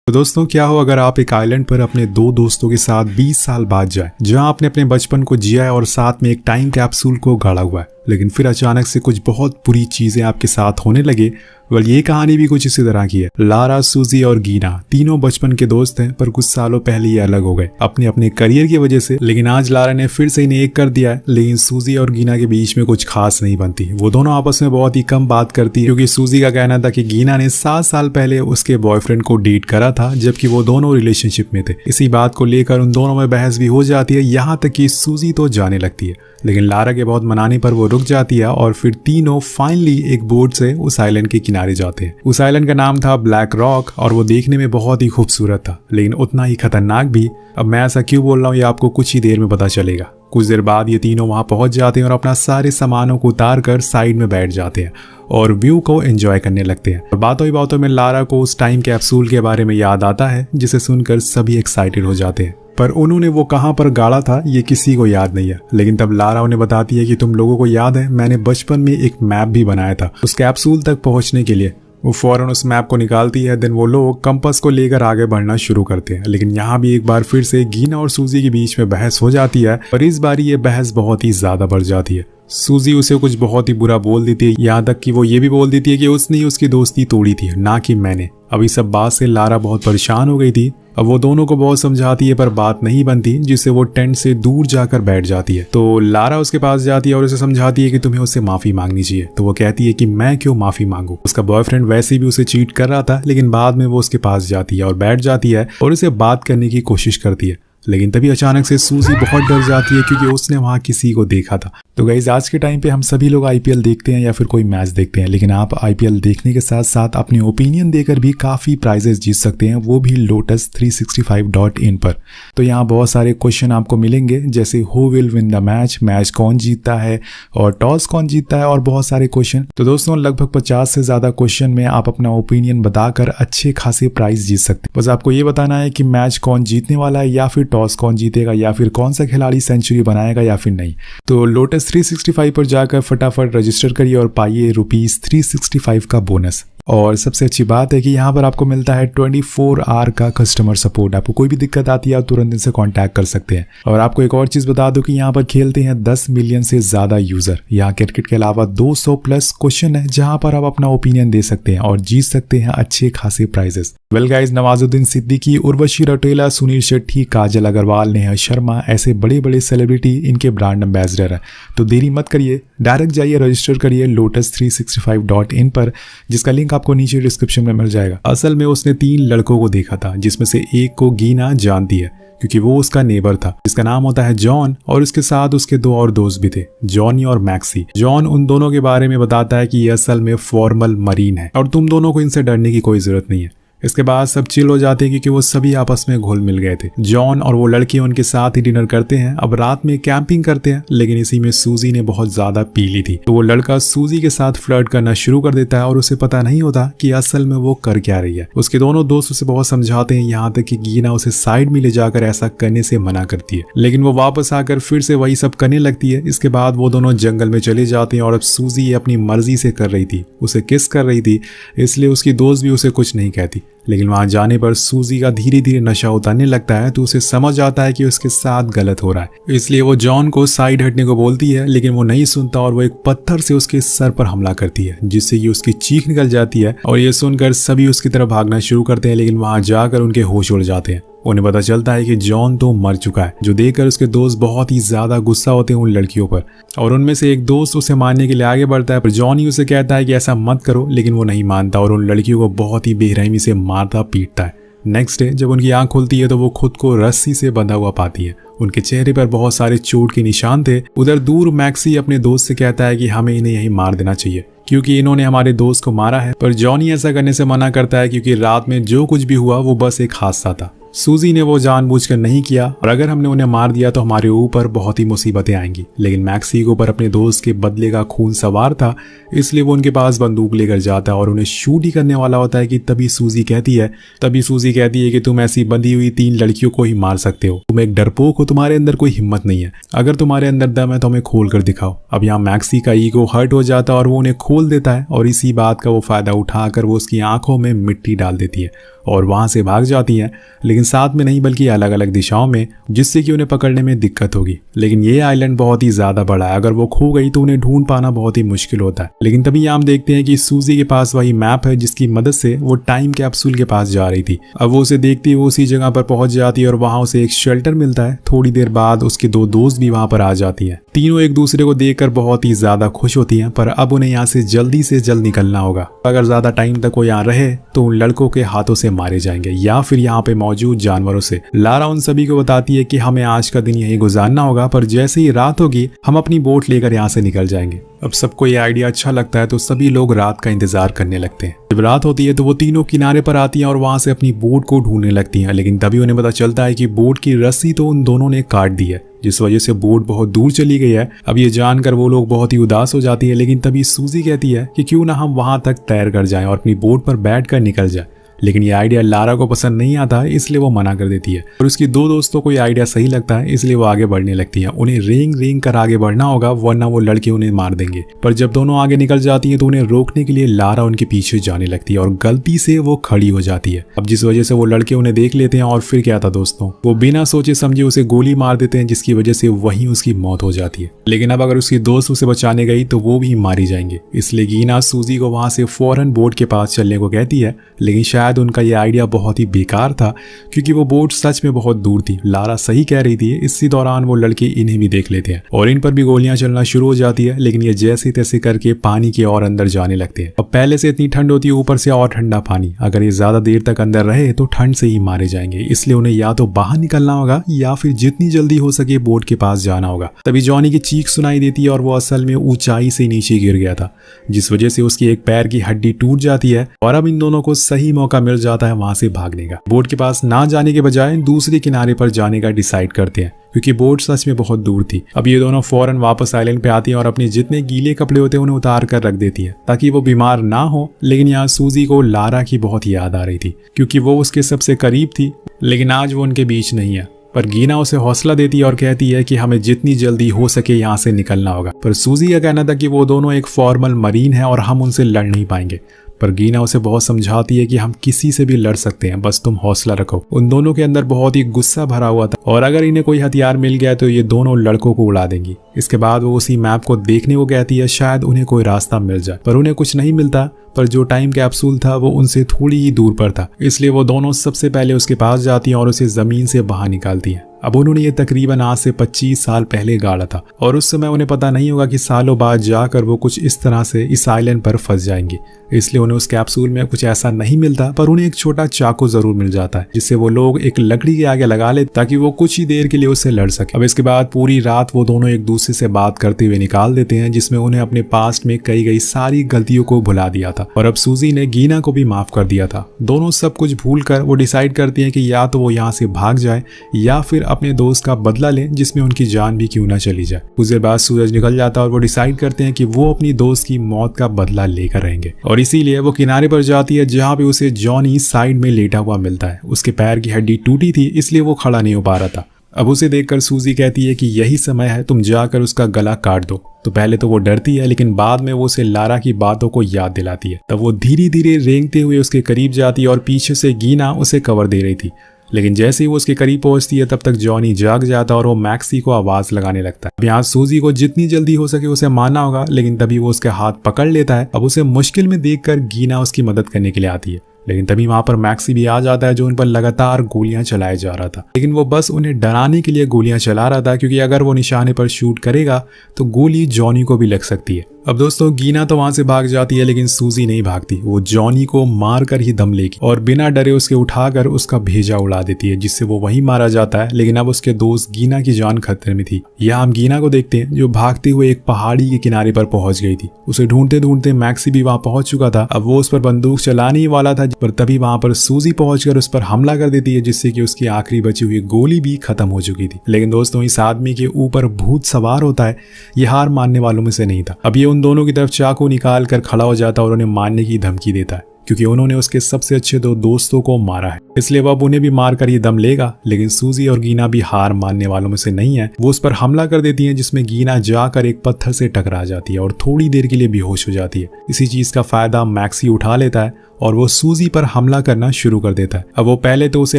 तो दोस्तों क्या हो अगर आप एक आइलैंड पर अपने दो दोस्तों के साथ 20 साल बाद जाए, जहां आपने अपने बचपन को जिया है और साथ में एक टाइम कैप्सूल को गाड़ा हुआ है, लेकिन फिर अचानक से कुछ बहुत बुरी चीजें आपके साथ होने लगे। ये कहानी भी कुछ इसी तरह की है। लारा, सूजी और गीना तीनों बचपन के दोस्त हैं, पर कुछ सालों पहले ये अलग हो गए अपने अपने करियर की वजह से। लेकिन आज लारा ने फिर से इन्हें एक कर दिया है, लेकिन सूजी और गीना के बीच में कुछ खास नहीं बनती। वो दोनों आपस में बहुत ही कम बात करती है, क्योंकि सूजी का कहना था कि गीना ने 7 साल पहले उसके बॉयफ्रेंड को डेट करा था, जबकि वो दोनों रिलेशनशिप में थे। इसी बात को लेकर उन दोनों में बहस भी हो जाती है, यहाँ तक कि सूजी तो जाने लगती है, लेकिन लारा के बहुत मनाने पर वो रुक जाती है और फिर तीनों फाइनली एक बोट से उस आइलैंड के किनारे जाते हैं। उस आइलैंड का नाम था ब्लैक रॉक और वो देखने में बहुत ही खूबसूरत था, लेकिन उतना ही खतरनाक भी। अब मैं ऐसा क्यों बोल रहा हूँ ये आपको कुछ ही देर में पता चलेगा। कुछ देर बाद ये तीनों वहां पहुंच जाते हैं और अपना सारे सामानों को उतार कर साइड में बैठ जाते हैं और व्यू को एंजॉय करने लगते हैं। और बातों ही बातों में लारा को उस टाइम कैप्सूल के बारे में याद आता है, जिसे सुनकर सभी एक्साइटेड हो जाते हैं। पर उन्होंने वो कहां पर गाड़ा था ये किसी को याद नहीं है। लेकिन तब लारा उन्हें बताती है कि तुम लोगों को याद है, मैंने बचपन में एक मैप भी बनाया था उस कैप्सूल तक पहुंचने के लिए। वो फौरन उस मैप को निकालती है। देन वो लोग कंपास को लेकर आगे बढ़ना शुरू करते हैं, लेकिन यहाँ भी एक बार फिर से गीना और सूजी के बीच में बहस हो जाती है, और इस बार ये बहस बहुत ही ज्यादा बढ़ जाती है। सूजी उसे कुछ बहुत ही बुरा बोल देती है, यहाँ तक कि वो ये भी बोल देती है कि उसने ही उसकी दोस्ती तोड़ी थी, ना कि मैंने। अब इस सब बात से लारा बहुत परेशान हो गई थी। अब वो दोनों को बहुत समझाती है, पर बात नहीं बनती, जिससे वो टेंट से दूर जाकर बैठ जाती है। तो लारा उसके पास जाती है और उसे समझाती है कि तुम्हें उससे माफी मांगनी चाहिए। तो वो कहती है कि मैं क्यों माफी मांगू, उसका बॉयफ्रेंड वैसे भी उसे चीट कर रहा था। लेकिन बाद में वो उसके पास जाती है और बैठ जाती है और उसे बात करने की कोशिश करती है। लेकिन तभी अचानक से सूजी बहुत डर जाती है, क्योंकि उसने वहां किसी को देखा था। तो गाइस, आज के टाइम पे हम सभी लोग आईपीएल देखते हैं या फिर कोई मैच देखते हैं, लेकिन आप आईपीएल देखने के साथ साथ अपने ओपिनियन देकर भी काफी प्राइजेस जीत सकते हैं, वो भी lotus365.in पर। तो यहाँ बहुत सारे क्वेश्चन आपको मिलेंगे, जैसे who will win the match, match कौन जीतता है, और टॉस कौन जीतता है, और बहुत सारे क्वेश्चन। तो दोस्तों लगभग 50 से ज्यादा क्वेश्चन में आप अपना ओपिनियन बताकर अच्छे खासे प्राइज जीत सकते हैं। बस आपको ये बताना है कि मैच कौन जीतने वाला है, या फिर टॉस कौन जीतेगा, या फिर कौन सा खिलाड़ी सेंचुरी बनाएगा या फिर नहीं। तो लोटस 365 पर जाकर फटाफट रजिस्टर करिए और पाइए ₹365 का बोनस। और सबसे अच्छी बात है कि यहाँ पर आपको मिलता है 24 आवर का कस्टमर सपोर्ट। आपको कोई भी दिक्कत आती है आप तुरंत इनसे कांटेक्ट कर सकते हैं। और आपको एक और चीज बता दूं कि यहाँ पर खेलते हैं 10 मिलियन से ज्यादा यूजर। यहाँ क्रिकेट के अलावा 200 प्लस क्वेश्चन है, जहां पर आप अपना ओपिनियन दे सकते हैं और जीत सकते हैं अच्छे खासे prices. Well guys, Nawazuddin Siddiqui, Urvashi Rautela, Suniel Shetty, Kajal Aggarwal, Neha Sharma, ऐसे बड़े बड़े सेलिब्रिटी इनके ब्रांड एम्बेसडर है। तो देरी मत करिए, डायरेक्ट जाइए, रजिस्टर करिए lotus365.in पर, जिसका लिंक आपको नीचे डिस्क्रिप्शन में मिल जाएगा। असल में उसने 3 लड़कों को देखा था, जिसमें से एक को गीना जानती है, क्योंकि वो उसका नेबर था, जिसका नाम होता है जॉन, और उसके साथ उसके 2 और दोस्त भी थे, जॉनी और मैक्सी। जॉन उन दोनों के बारे में बताता है कि ये असल में फॉर्मल मरीन है और तुम दोनों को इनसे डरने की कोई जरूरत नहीं है। इसके बाद सब चिल हो जाते हैं, क्योंकि वो सभी आपस में घुल मिल गए थे। जॉन और वो लड़की उनके साथ ही डिनर करते हैं। अब रात में कैंपिंग करते हैं, लेकिन इसी में सूजी ने बहुत ज्यादा पी ली थी। तो वो लड़का सूजी के साथ फ्लर्ट करना शुरू कर देता है और उसे पता नहीं होता कि असल में वो कर क्या रही है। उसके दोनों दोस्त उसे बहुत समझाते हैं, यहाँ तक कि गीना उसे साइड में ले जाकर ऐसा करने से मना करती है, लेकिन वो वापस आकर फिर से वही सब करने लगती है। इसके बाद वो दोनों जंगल में चले जाते हैं और अब सूजी अपनी मर्जी से कर रही थी, उसे किस कर रही थी, इसलिए उसकी दोस्त भी उसे कुछ नहीं कहती। लेकिन वहां जाने पर सूजी का धीरे धीरे नशा उतरने लगता है, तो उसे समझ आता है कि उसके साथ गलत हो रहा है। इसलिए वो जॉन को साइड हटने को बोलती है, लेकिन वो नहीं सुनता और वो एक पत्थर से उसके सर पर हमला करती है, जिससे ये उसकी चीख निकल जाती है। और ये सुनकर सभी उसकी तरफ भागना शुरू करते हैं, लेकिन वहां जाकर उनके होश उड़ जाते हैं। उन्हें पता चलता है कि जॉन तो मर चुका है, जो देखकर उसके दोस्त बहुत ही ज्यादा गुस्सा होते हैं उन लड़कियों पर। और उनमें से एक दोस्त उसे मारने के लिए आगे बढ़ता है, पर जॉन ही उसे कहता है कि ऐसा मत करो, लेकिन वो नहीं मानता और उन लड़कियों को बहुत ही बेरहमी से मारता पीटता है। नेक्स्ट डे जब उनकी आंख खुलती है तो वो खुद को रस्सी से बंधा हुआ पाती है। उनके चेहरे पर बहुत सारे चोट के निशान थे। उधर दूर मैक्सी अपने दोस्त से कहता है कि हमें इन्हें यहीं मार देना चाहिए, क्योंकि इन्होंने हमारे दोस्त को मारा है। पर जॉनी ऐसा करने से मना करता है, क्योंकि रात में जो कुछ भी हुआ वो बस एक हादसा था। सूजी ने वो जानबूझकर नहीं किया और अगर हमने उन्हें मार दिया तो हमारे ऊपर बहुत ही मुसीबतें आएंगी। लेकिन मैक्सी के ऊपर अपने दोस्त के बदले का खून सवार था, इसलिए वो उनके पास बंदूक लेकर जाता है और उन्हें शूट ही करने वाला होता है कि तभी सूजी कहती है कि तुम ऐसी बंधी हुई 3 लड़कियों को ही मार सकते हो, तुम एक डरपोक हो, तुम्हारे अंदर कोई हिम्मत नहीं है, अगर तुम्हारे अंदर दम है तो हमें खोल कर दिखाओ। अब यहाँ मैक्सी का ईगो हर्ट हो जाता है और वो उन्हें खोल देता है और इसी बात का वो फायदा उठाकर वो उसकी आंखों में मिट्टी डाल देती है और वहां से भाग जाती हैं, लेकिन साथ में नहीं बल्कि अलग अलग दिशाओं में, जिससे कि उन्हें पकड़ने में दिक्कत होगी। लेकिन ये आइलैंड बहुत ही ज्यादा बड़ा है, अगर वो खो गई तो उन्हें ढूंढ पाना बहुत ही मुश्किल होता है। लेकिन तभी हम देखते हैं कि सूजी के पास वही मैप है जिसकी मदद से वो टाइम कैप्सूल के पास जा रही थी। अब वो उसे देखती वो उसी जगह पर पहुंच जाती है और वहां उसे एक शेल्टर मिलता है। थोड़ी देर बाद उसके 2 दोस्त भी वहां पर आ जाती हैं। तीनों एक दूसरे को देखकर बहुत ही ज्यादा खुश होती हैं, पर अब उन्हें यहाँ से जल्द निकलना होगा। अगर ज्यादा टाइम तक वो यहाँ रहे तो उन लड़कों के हाथों से मारे जाएंगे या फिर यहाँ पे मौजूद जानवरों से। लारा उन सभी को बताती है कि हमें आज का दिन यहीं गुजारना होगा, पर जैसे ही रात होगी हम अपनी बोट लेकर यहाँ से निकल जाएंगे। अब सबको ये आइडिया अच्छा लगता है तो सभी लोग रात का इंतजार करने लगते हैं। जब रात होती है तो वो तीनों किनारे पर आती हैं और वहां से अपनी बोट को ढूंढने लगती हैं, लेकिन तभी उन्हें पता चलता है कि बोट की रस्सी तो उन दोनों ने काट दी है, जिस वजह से बोट बहुत दूर चली गई है। अब ये जानकर वो लोग बहुत ही उदास हो जाती है, लेकिन तभी सूजी कहती है कि क्यों ना हम वहां तक तैर कर जाएं और अपनी बोट पर बैठकर निकल जाए। लेकिन ये आइडिया लारा को पसंद नहीं आता, इसलिए वो मना कर देती है और उसकी 2 दोस्तों को ये आइडिया सही लगता है, इसलिए वो आगे बढ़ने लगती हैं। उन्हें रेंग कर आगे बढ़ना होगा वरना वो लड़के उन्हें मार देंगे। पर जब दोनों आगे निकल जाती हैं तो उन्हें रोकने के लिए लारा उनके पीछे जाने लगती है और गलती से वो खड़ी हो जाती है। अब जिस वजह से वो लड़के उन्हें देख लेते हैं और फिर क्या था दोस्तों, वो बिना सोचे समझे उसे गोली मार देते हैं, जिसकी वजह से वहीं उसकी मौत हो जाती है। लेकिन अब अगर उसकी दोस्त उसे बचाने गई तो वो भी मारी जाएंगे, इसलिए गीना सूजी को वहां से फौरन बोट के पास चलने को कहती है। लेकिन शायद उनका यह आइडिया बहुत ही बेकार था, क्योंकि वो बोट सच में बहुत दूर थी। लारा सही कह रही थी। इसी दौरान वो लड़के इन्हें भी देख लेते हैं और इन पर भी गोलियां चलना शुरू हो जाती है, लेकिन ये जैसे तैसे करके पानी के और अंदर जाने लगते हैं। अब पहले से इतनी ठंड होती है, ऊपर से और ठंडा पानी, अगर ये ज्यादा देर तक अंदर रहे तो ठंड से ही मारे जाएंगे, इसलिए उन्हें या तो बाहर निकलना होगा या फिर जितनी जल्दी हो सके बोट के पास जाना होगा। तभी जॉनी की चीख सुनाई देती है और वो असल में ऊंचाई से नीचे गिर गया था, जिस वजह से उसकी एक पैर की हड्डी टूट जाती है और अब इन दोनों को सही मौका मिल जाता है वहां से भागने का। बोट के पास ना जाने के बजाय दूसरे किनारे पर जाने का डिसाइड करते हैं, क्योंकि बोट सच में बहुत दूर थी। अब ये दोनों फौरन वापस आइलैंड पे आती हैं और अपने जितने गीले कपड़े होते हैं उन्हें उतार कर रख देती हैं ताकि वो बीमार ना हो। लेकिन यहाँ सूजी को लारा की बहुत याद आ रही थी, क्योंकि वो उसके सबसे करीब थी, लेकिन आज वो उनके बीच नहीं है। पर गीना उसे हौसला देती है और कहती है कि हमें जितनी जल्दी हो सके यहाँ से निकलना होगा। पर सूजी का कहना था कि वो दोनों एक फॉर्मल मरीन है और हम उनसे लड़ नहीं पाएंगे। पर गीना उसे बहुत समझाती है कि हम किसी से भी लड़ सकते हैं, बस तुम हौसला रखो। उन दोनों के अंदर बहुत ही गुस्सा भरा हुआ था और अगर इन्हें कोई हथियार मिल गया तो ये दोनों लड़कों को उड़ा देंगी। इसके बाद वो उसी मैप को देखने को कहती है, शायद उन्हें कोई रास्ता मिल जाए, पर उन्हें कुछ नहीं मिलता। पर जो टाइम कैप्सूल था वो उनसे थोड़ी ही दूर पर था, इसलिए वो दोनों सबसे पहले उसके पास जाती हैं और उसे जमीन से बाहर निकालती हैं। अब उन्होंने ये तकरीबन आज से 25 साल पहले गाड़ा था और उस समय उन्हें पता नहीं होगा कि सालों बाद जाकर वो कुछ इस तरह से इस आइलैंड पर फंस जाएंगे, इसलिए उन्हें उस कैप्सूल में कुछ ऐसा नहीं मिलता। पर उन्हें एक छोटा चाकू जरूर मिल जाता है, जिससे वो लोग एक लकड़ी के आगे लगा ले ताकि वो कुछ ही देर के लिए उससे लड़ सके। अब इसके बाद पूरी रात वो दोनों एक दूसरे से बात करते हुए निकाल देते हैं, जिसमें उन्हें अपने पास्ट में कई गई सारी गलतियों को भुला दिया था और अब सूजी ने गीना को भी माफ कर दिया था। दोनों सब कुछ भूल कर वो डिसाइड करती हैं कि या तो वो यहाँ से भाग जाए या फिर अपने दोस्त का बदला लें, जिसमें उनकी जान भी क्यों ना चली जाए। कुछ देर बाद सूरज निकल जाता है और वो डिसाइड करते हैं कि वो अपनी दोस्त की मौत का बदला लेकर रहेंगे और इसीलिए वो किनारे पर जाती है, जहाँ पे उसे जॉनी साइड में लेटा हुआ मिलता है। उसके पैर की हड्डी टूटी थी, इसलिए वो खड़ा नहीं हो पा रहा था। अब उसे देखकर सूजी कहती है कि यही समय है, तुम जाकर उसका गला काट दो। तो पहले तो वो डरती है, लेकिन बाद में वो उसे लारा की बातों को याद दिलाती है। तब वो धीरे धीरे रेंगते हुए उसके करीब जाती है और पीछे से गीना उसे कवर दे रही थी। लेकिन जैसे ही वो उसके करीब पहुंचती है तब तक जॉनी जाग जाता है और वो मैक्सी को आवाज लगाने लगता है। अब यहाँ सूजी को जितनी जल्दी हो सके उसे मारना होगा, लेकिन तभी वो उसके हाथ पकड़ लेता है। अब उसे मुश्किल में देखकर गीना उसकी मदद करने के लिए आती है, लेकिन तभी वहां पर मैक्सी भी आ जाता है, जो उन पर लगातार गोलियां चलाए जा रहा था। लेकिन वो बस उन्हें डराने के लिए गोलियां चला रहा था, क्योंकि अगर वो निशाने पर शूट करेगा तो गोली जॉनी को भी लग सकती है। अब दोस्तों गीना तो वहां से भाग जाती है, लेकिन सूजी नहीं भागती। वो जॉनी को मार कर ही दम लेगी और बिना डरे उसके उठाकर उसका भेजा उड़ा देती है, जिससे वो वहीं मारा जाता है। लेकिन अब उसके दोस्त गीना की जान खतरे में थी। यहाँ हम गीना को देखते हैं, जो भागते हुए एक पहाड़ी के किनारे पर पहुंच गई थी। उसे ढूंढते ढूंढते मैक्सी भी वहां पहुंच चुका था। अब वो उस पर बंदूक चलाने ही वाला था, पर तभी वहां पर सूजी पहुंचकर उस पर हमला कर देती है, जिससे कि उसकी आखिरी बची हुई गोली भी खत्म हो चुकी थी। लेकिन दोस्तों इस आदमी के ऊपर भूत सवार होता है, ये हार मानने वालों में से नहीं था। अब ये उन दोनों की तरफ चाकू निकाल कर खड़ा हो जाता है और उन्हें मारने की धमकी देता है, क्योंकि उन्होंने उसके सबसे अच्छे 2 दोस्तों को मारा है, इसलिए वो अब उन्हें भी मारकर ये दम लेगा। लेकिन सूजी और गीना भी हार मानने वालों में से नहीं है। वो उस पर हमला कर देती है, जिसमें गीना जाकर एक पत्थर से टकरा जाती है और थोड़ी देर के लिए बेहोश हो जाती है। इसी चीज का फायदा मैक्सी उठा लेता है और वो सूजी पर हमला करना शुरू कर देता है। अब वो पहले तो उसे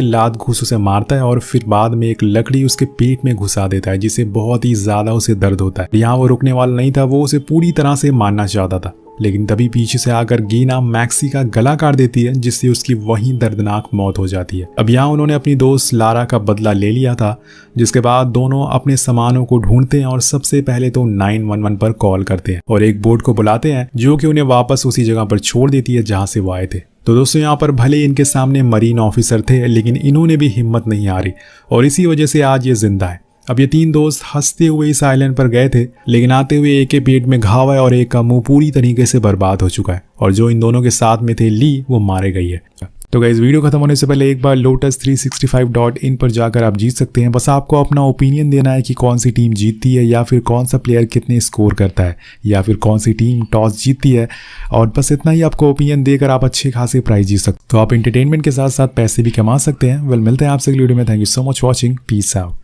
लात घूंस से मारता है और फिर बाद में एक लकड़ी उसके पेट में घुसा देता है, जिससे बहुत ही ज्यादा उसे दर्द होता है। यहाँ वो रुकने वाला नहीं था, वो उसे पूरी तरह से मारना चाहता था। लेकिन तभी पीछे से आकर गीना मैक्सी का गला काट देती है, जिससे उसकी वहीं दर्दनाक मौत हो जाती है। अब यहाँ उन्होंने अपनी दोस्त लारा का बदला ले लिया था, जिसके बाद दोनों अपने सामानों को ढूंढते हैं और सबसे पहले तो 911 पर कॉल करते हैं और एक बोट को बुलाते हैं, जो कि उन्हें वापस उसी जगह पर छोड़ देती है जहां से वो आए थे। तो दोस्तों यहाँ पर भले इनके सामने मरीन ऑफिसर थे, लेकिन इन्होंने भी हिम्मत नहीं हारी और इसी वजह से आज ये जिंदा है। अब ये 3 दोस्त हंसते हुए इस आइलैंड पर गए थे, लेकिन आते हुए एक के पेट में घाव है और एक का मुंह पूरी तरीके से बर्बाद हो चुका है और जो इन दोनों के साथ में थे ली, वो मारे गई है। तो गाइस वीडियो खत्म होने से पहले एक बार lotus365.in पर जाकर आप जीत सकते हैं। बस आपको अपना ओपिनियन देना है कि कौन सी टीम जीतती है, या फिर कौन सा प्लेयर कितने स्कोर करता है, या फिर कौन सी टीम टॉस जीतती है। और बस इतना ही आपको ओपिनियन देकर आप अच्छे खासे प्राइज जीत सकते हो। तो आप एंटरटेनमेंट के साथ साथ पैसे भी कमा सकते हैं। मिलते हैं आपसे अगली वीडियो में। Thank you so much watching. Peace out.